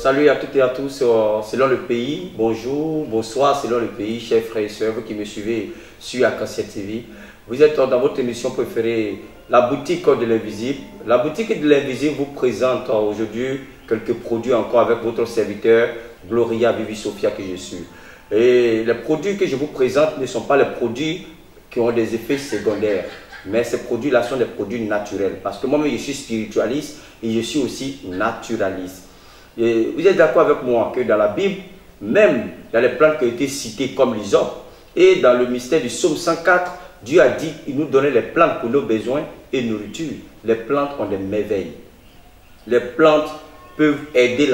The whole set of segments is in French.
Salut à toutes et à tous, selon le pays, bonjour, bonsoir selon le pays, chers frères et sœurs, vous qui me suivez sur Acacia TV. Vous êtes dans votre émission préférée, la boutique de l'invisible. La boutique de l'invisible vous présente aujourd'hui quelques produits encore avec votre serviteur, Gloria Vivi Sophia que je suis. Et les produits que je vous présente ne sont pas les produits qui ont des effets secondaires, mais ces produits-là sont des produits naturels. Parce que moi-même, je suis spiritualiste et je suis aussi naturaliste. Et vous êtes d'accord avec moi que dans la Bible, même dans les plantes qui ont été citées comme l'hysope, et dans le mystère du psaume 104, Dieu a dit qu'il nous donnait les plantes pour nos besoins et nourriture. Les plantes ont des merveilles. Les plantes peuvent aider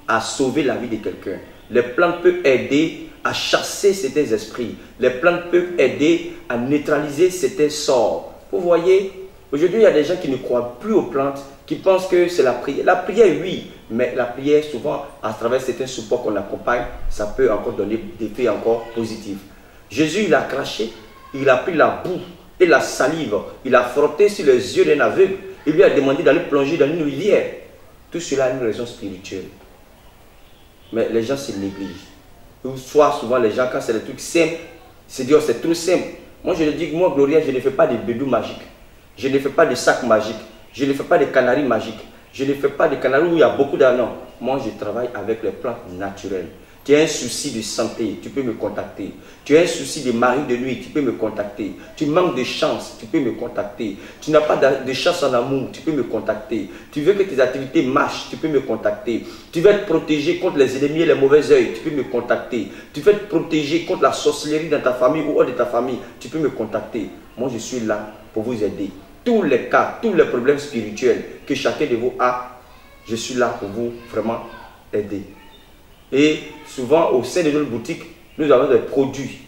à sauver la vie de quelqu'un. Les plantes peuvent aider à chasser certains esprits. Les plantes peuvent aider à neutraliser certains sorts. Vous voyez, aujourd'hui, il y a des gens qui ne croient plus aux plantes, qui pensent que c'est la prière. La prière, oui, mais la prière, souvent, à travers certains supports qu'on accompagne, ça peut encore donner des effets encore positifs. Jésus, il a craché, il a pris la boue et la salive, il a frotté sur les yeux d'un aveugle, il lui a demandé d'aller plonger dans une rivière. Tout cela a une raison spirituelle. Mais les gens se négligent. Soit souvent les gens, quand c'est des trucs simples, c'est dire c'est trop simple. Moi, je le dis, moi, Gloria, je ne fais pas de bédou magique. Je ne fais pas de sac magique. Je ne fais pas de canaries magiques. Je ne fais pas de canaries où il y a beaucoup d'argent. Moi, je travaille avec les plantes naturelles. Tu as un souci de santé, tu peux me contacter. Tu as un souci de mari de nuit, tu peux me contacter. Tu manques de chance, tu peux me contacter. Tu n'as pas de chance en amour, tu peux me contacter. Tu veux que tes activités marchent, tu peux me contacter. Tu veux être protégé contre les ennemis et les mauvais œils, tu peux me contacter. Tu veux être protégé contre la sorcellerie dans ta famille ou hors de ta famille, tu peux me contacter. Moi, je suis là pour vous aider. Tous les cas, tous les problèmes spirituels que chacun de vous a, je suis là pour vous vraiment aider. Et souvent, au sein de notre boutique, nous avons des produits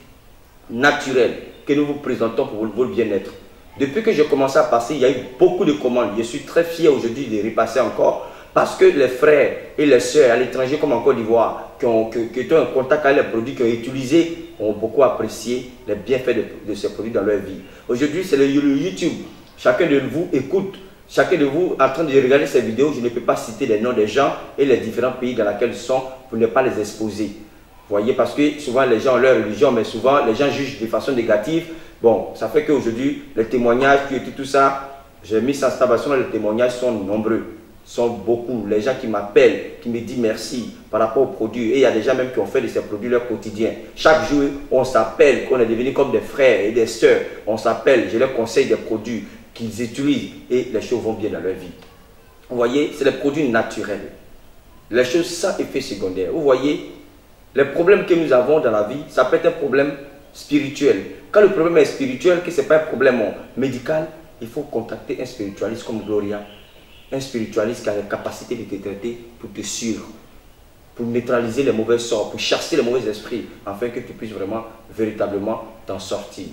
naturels que nous vous présentons pour votre bien-être. Depuis que j'ai commencé à passer, il y a eu beaucoup de commandes. Je suis très fier aujourd'hui de repasser encore parce que les frères et les sœurs à l'étranger comme en Côte d'Ivoire qui ont en contact avec les produits qu'ils ont utilisés ont beaucoup apprécié les bienfaits de ces produits dans leur vie. Aujourd'hui, c'est le YouTube. Chacun de vous écoute. Chacun de vous, en train de regarder ces vidéos, je ne peux pas citer les noms des gens et les différents pays dans lesquels ils sont pour ne pas les exposer. Vous voyez, parce que souvent les gens ont leur religion, mais souvent les gens jugent de façon négative. Bon, ça fait qu'aujourd'hui, les témoignages, tout ça, j'ai mis ça en station, les témoignages sont nombreux, sont beaucoup. Les gens qui m'appellent, qui me disent merci par rapport aux produits. Et il y a des gens même qui ont fait de ces produits leur quotidien. Chaque jour, on s'appelle, qu'on est devenus comme des frères et des sœurs. On s'appelle, je leur conseille des produits qu'ils utilisent et les choses vont bien dans leur vie. Vous voyez, c'est des produits naturels. Les choses sans effet secondaire. Vous voyez, les problèmes que nous avons dans la vie, ça peut être un problème spirituel. Quand le problème est spirituel, que ce n'est pas un problème médical, il faut contacter un spiritualiste comme Gloria. Un spiritualiste qui a la capacité de te traiter pour te suivre, pour neutraliser les mauvais sorts, pour chasser les mauvais esprits, afin que tu puisses vraiment, véritablement t'en sortir.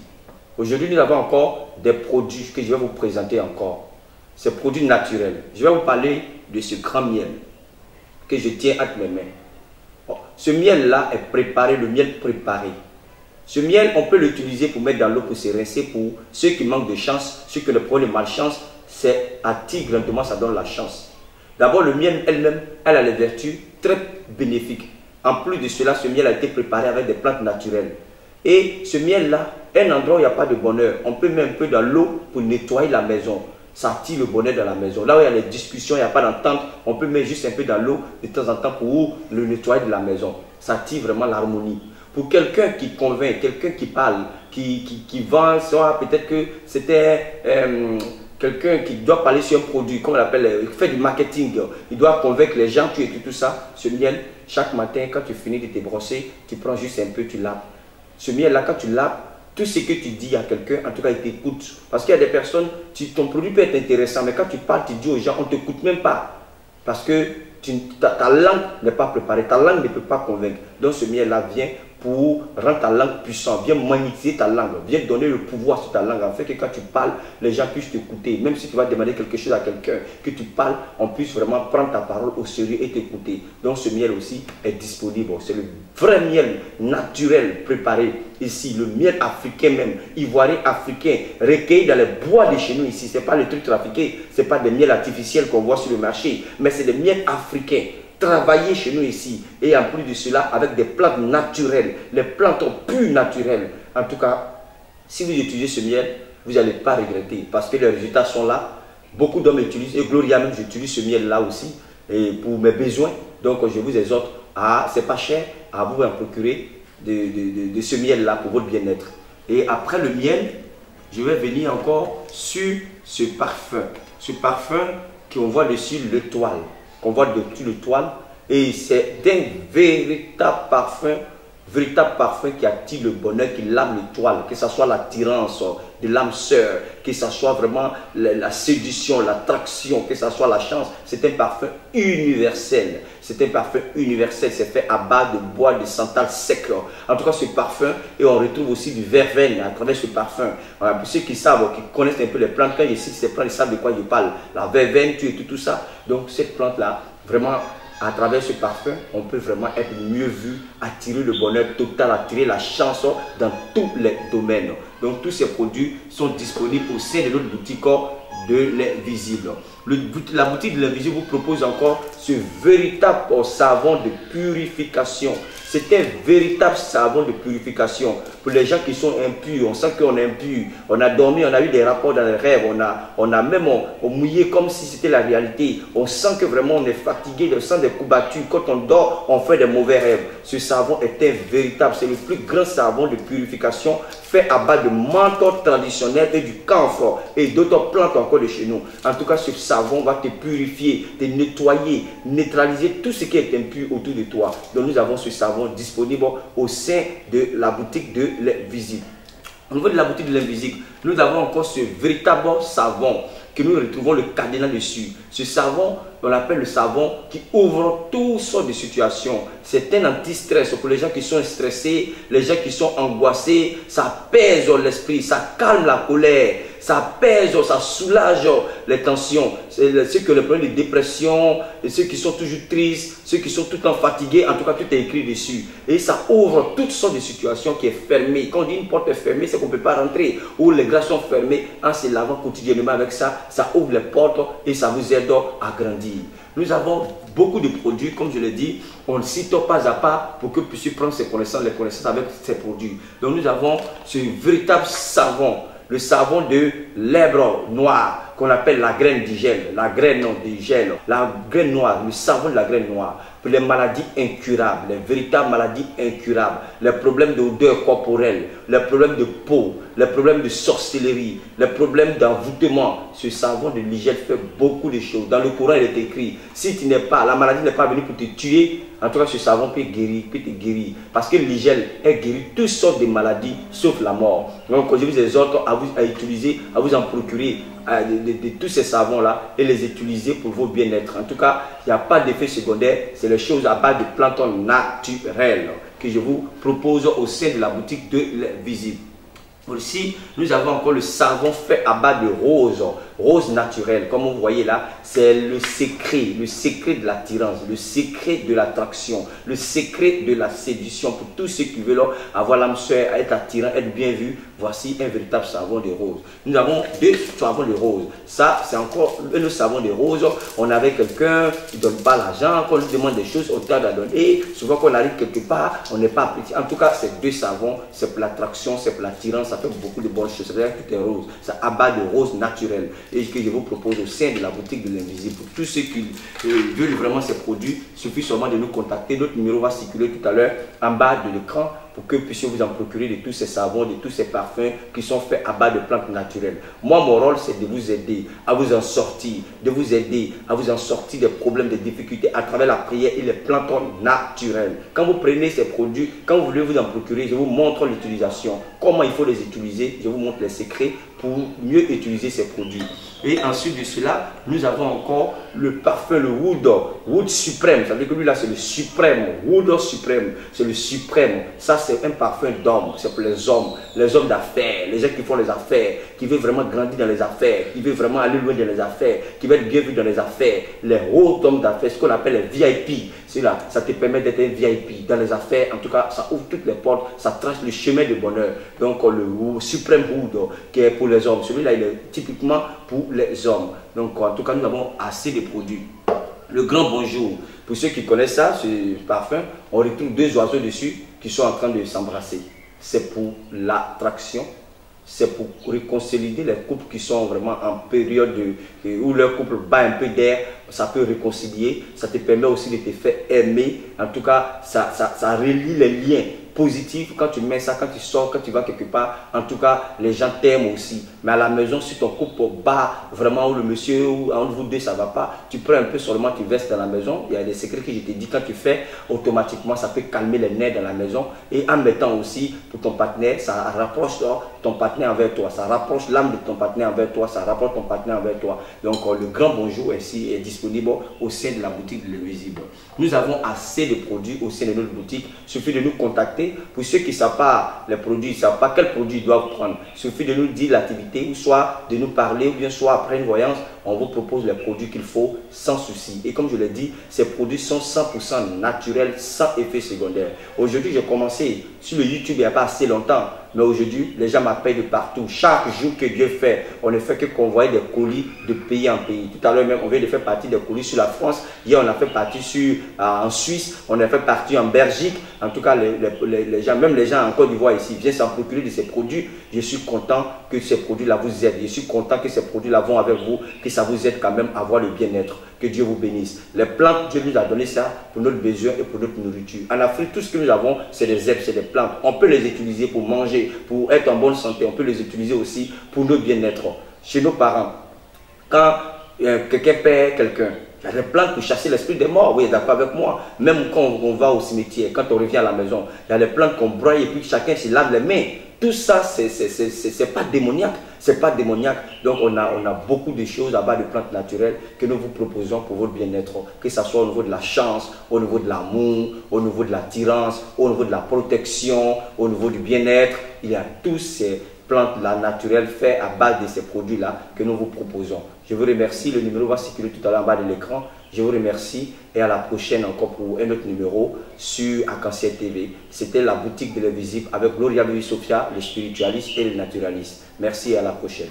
Aujourd'hui, nous avons encore des produits que je vais vous présenter encore. Ces produits naturels. Je vais vous parler de ce grand miel que je tiens entre mes mains. Bon, ce miel-là est préparé, le miel préparé. Ce miel, on peut l'utiliser pour mettre dans l'eau pour se rincer. Pour ceux qui manquent de chance, ceux qui ne prennent de malchance, c'est attire grandement, ça donne la chance. D'abord, le miel elle-même, elle a les vertus très bénéfiques. En plus de cela, ce miel a été préparé avec des plantes naturelles. Et ce miel-là, un endroit où il n'y a pas de bonheur, on peut mettre un peu dans l'eau pour nettoyer la maison. Ça attire le bonheur dans la maison. Là où il y a les discussions, il n'y a pas d'entente, on peut mettre juste un peu dans l'eau de temps en temps pour le nettoyer de la maison. Ça attire vraiment l'harmonie. Pour quelqu'un qui convainc, quelqu'un qui parle, qui vend, soit peut-être que c'était quelqu'un qui doit parler sur un produit, comme on l'appelle, il fait du marketing, il doit convaincre les gens, tu écris tout ça, ce miel, chaque matin, quand tu finis de te brosser, tu prends juste un peu, tu laves. Ce miel-là, quand tu laves, tout ce que tu dis à quelqu'un, en tout cas, il t'écoute. Parce qu'il y a des personnes, ton produit peut être intéressant, mais quand tu parles, tu dis aux gens, on ne t'écoute même pas. Parce que ta langue n'est pas préparée, ta langue ne peut pas convaincre. Donc ce miel-là vient pour rendre ta langue puissante, viens magnétiser ta langue, viens donner le pouvoir sur ta langue, afin que quand tu parles, les gens puissent t'écouter. Même si tu vas demander quelque chose à quelqu'un, que tu parles, on puisse vraiment prendre ta parole au sérieux et t'écouter. Donc ce miel aussi est disponible. C'est le vrai miel naturel préparé ici, le miel africain même, ivoirien africain, recueilli dans les bois de chez nous ici. Ce n'est pas le truc trafiqué, ce n'est pas des miels artificiels qu'on voit sur le marché, mais c'est des miels africains. Travailler chez nous ici, et en plus de cela avec des plantes naturelles, les plantes pures naturelles. En tout cas, si vous utilisez ce miel, vous n'allez pas regretter parce que les résultats sont là. Beaucoup d'hommes utilisent, et Gloria même, j'utilise ce miel là aussi et pour mes besoins. Donc je vous exhorte à, c'est pas cher, à vous en procurer de ce miel là pour votre bien-être. Et après le miel, je vais venir encore sur ce parfum. Ce parfum qu'on voit dessus l'étoile. On voit dessus l'étoile, et c'est un véritable parfum qui attire le bonheur, qui lame l'étoile, que ce soit l'attirance de l'âme sœur, que ce soit vraiment la séduction, l'attraction, que ce soit la chance. C'est un parfum universel. C'est un parfum universel, c'est fait à base de bois de santal sec. En tout cas, ce parfum, et on retrouve aussi du verveine à travers ce parfum. Voilà, pour ceux qui savent, qui connaissent un peu les plantes, quand je cite ces plantes, ils savent de quoi je parle. La verveine, tout ça. Donc cette plante-là, vraiment, à travers ce parfum, on peut vraiment être mieux vu, attirer le bonheur total, attirer la chance dans tous les domaines. Donc tous ces produits sont disponibles au sein de notre boutique de l'Invisible. La boutique de l'Invisible vous propose encore ce véritable savon de purification. C'est un véritable savon de purification. Pour les gens qui sont impurs, on sent qu'on est impur. On a dormi, on a eu des rapports dans les rêves, on a même mouillé comme si c'était la réalité. On sent que vraiment on est fatigué, on sent des coups battus. Quand on dort, on fait des mauvais rêves. Ce savon est un véritable, c'est le plus grand savon de purification fait à base de menthol traditionnel et du camphre et d'autres plantes encore de chez nous. En tout cas, ce savon va te purifier, te nettoyer, neutraliser tout ce qui est impur autour de toi. Donc nous avons ce savon disponible au sein de la boutique de l'Invisible. Au niveau de la boutique de l'Invisible, nous avons encore ce véritable savon que nous retrouvons le cadenas dessus. Ce savon, on l'appelle le savon qui ouvre toutes sortes de situations. C'est un anti-stress pour les gens qui sont stressés, les gens qui sont angoissés. Ça pèse l'esprit, ça calme la colère, ça pèse, ça soulage les tensions. Ceux qui ont le problème de dépression, ceux qui sont toujours tristes, ceux qui sont tout le temps fatigués, en tout cas tout est écrit dessus. Et ça ouvre toutes sortes de situations qui est fermée. Quand on dit une porte est fermée, c'est qu'on ne peut pas rentrer. Ou les grâces sont fermées, en se lavant quotidiennement avec ça, ça ouvre les portes et ça vous aide à grandir. Nous avons beaucoup de produits, comme je l'ai dit, on ne cite pas à pas pour que vous puissiez prendre les connaissances avec ces produits. Donc nous avons ce véritable savon, le savon de lèvres noires qu'on appelle la graine d'hygiène, la graine noire, le savon de la graine noire, pour les maladies incurables, les véritables maladies incurables, les problèmes d'odeur corporelle, les problèmes de peau, les problèmes de sorcellerie, les problèmes d'envoûtement. Ce savon de l'hygiène fait beaucoup de choses. Dans le Coran, il est écrit, si tu n'es pas, la maladie n'est pas venue pour te tuer, en tout cas ce savon peut te guérir. Parce que l'hygiène guérit toutes sortes de maladies, sauf la mort. Donc je vous exhorte à utiliser, à vous en procurer de tous ces savons-là et les utiliser pour vos bien-être. En tout cas, il n'y a pas d'effet secondaire, c'est les choses à base de plantes naturelles que je vous propose au sein de la boutique de l'Invisible. Aussi, nous avons encore le savon fait à base de rose naturelle. Comme vous voyez là, c'est le secret de l'attirance, le secret de l'attraction, le secret de la séduction. Pour tous ceux qui veulent avoir l'âme sœur, être attirant, être bien vu, voici un véritable savon de rose. Nous avons deux savons de rose. Ça, c'est encore le savon de rose. On avait quelqu'un qui ne donne pas l'argent, qu'on lui demande des choses, au temps de la donner. Souvent, quand on arrive quelque part, on n'est pas apprécié. En tout cas, ces deux savons, c'est pour l'attraction, c'est pour l'attirance. Ça fait beaucoup de bonnes choses. C'est-à-dire que tout est rose. C'est à base de rose naturelle. Et que je vous propose au sein de la boutique de l'Invisible. Pour tous ceux qui veulent vraiment ces produits, il suffit seulement de nous contacter. Notre numéro va circuler tout à l'heure en bas de l'écran pour que vous puissiez vous en procurer de tous ces savons, de tous ces parfums qui sont faits à base de plantes naturelles. Moi, mon rôle, c'est de vous aider à vous en sortir, de vous aider à vous en sortir des problèmes, des difficultés à travers la prière et les plantes naturelles. Quand vous prenez ces produits, quand vous voulez vous en procurer, je vous montre l'utilisation, comment il faut les utiliser, je vous montre les secrets pour mieux utiliser ces produits. Et ensuite de cela, nous avons encore le parfum, le Wood suprême. Ça veut dire que lui là, c'est le suprême, Wood suprême, c'est le suprême. Ça, c'est un parfum d'homme, c'est pour les hommes d'affaires, les gens qui font les affaires, qui veulent vraiment grandir dans les affaires, qui veulent vraiment aller loin dans les affaires, qui veulent être bien vu dans les affaires, les hauts hommes d'affaires, ce qu'on appelle les VIP. Là, ça te permet d'être un VIP dans les affaires. En tout cas, ça ouvre toutes les portes, ça trace le chemin de bonheur. Donc, le Supreme Hood qui est pour les hommes, celui-là, il est typiquement pour les hommes. Donc, en tout cas, nous avons assez de produits. Le grand bonjour. Pour ceux qui connaissent ça, ce parfum, on retrouve deux oiseaux dessus qui sont en train de s'embrasser. C'est pour l'attraction. C'est pour réconcilier les couples qui sont vraiment en période où leur couple bat un peu d'air. Ça peut réconcilier. Ça te permet aussi de te faire aimer. En tout cas, ça relie les liens positifs. Quand tu mets ça, quand tu sors, quand tu vas quelque part, en tout cas, les gens t'aiment aussi. Mais à la maison, si ton couple bat vraiment, où le monsieur, ou entre vous deux, ça ne va pas, tu prends un peu seulement, tu verses dans la maison. Il y a des secrets que je t'ai dit, quand tu fais, automatiquement, ça peut calmer les nerfs dans la maison. Et en mettant aussi pour ton partenaire, ça rapproche ton partenaire envers toi. Ça rapproche l'âme de ton partenaire envers toi. Ça rapproche ton partenaire envers toi. Donc, le grand bonjour ici est disponible au sein de la boutique de l'Invisible. Nous avons assez de produits au sein de notre boutique. Il suffit de nous contacter. Pour ceux qui ne savent pas les produits, ils ne savent pas quels produits ils doivent prendre. Il suffit de nous dire l'activité, ou soit de nous parler, ou bien soit après une voyance, on vous propose les produits qu'il faut sans souci. Et comme je l'ai dit, ces produits sont 100% naturels, sans effet secondaire. Aujourd'hui, j'ai commencé sur le YouTube il n'y a pas assez longtemps. Mais aujourd'hui, les gens m'appellent de partout. Chaque jour que Dieu fait, on ne fait que convoyer des colis de pays en pays. Tout à l'heure même, on vient de faire partie des colis sur la France. Hier, on a fait partie en Suisse. On a fait partie en Belgique. En tout cas, les gens, même les gens en Côte d'Ivoire ici, viennent s'en procurer de ces produits. Je suis content que ces produits-là vous aident. Je suis content que ces produits-là vont avec vous, que ça vous aide quand même à avoir le bien-être. Que Dieu vous bénisse. Les plantes, Dieu nous a donné ça pour notre besoin et pour notre nourriture. En Afrique, tout ce que nous avons, c'est des herbes, c'est des plantes. On peut les utiliser pour manger, pour être en bonne santé. On peut les utiliser aussi pour notre bien-être. Chez nos parents, quand quelqu'un perd quelqu'un, il y a des plantes pour chasser l'esprit des morts. Oui, d'accord avec moi. Même quand on va au cimetière, quand on revient à la maison, il y a des plantes qu'on broye et puis chacun se lave les mains. Tout ça, c'est pas démoniaque. C'est pas démoniaque. Donc, on a beaucoup de choses à base de plantes naturelles que nous vous proposons pour votre bien-être. Que ce soit au niveau de la chance, au niveau de l'amour, au niveau de l'attirance, au niveau de la protection, au niveau du bien-être. Il y a tous ces plantes-là naturelles faites à base de ces produits-là que nous vous proposons. Je vous remercie. Le numéro va circuler tout à l'heure en bas de l'écran. Je vous remercie et à la prochaine encore pour un autre numéro sur Arc-en-Ciel TV. C'était la boutique de l'Invisible avec Gloria Sophia, le spiritualiste et le naturaliste. Merci et à la prochaine.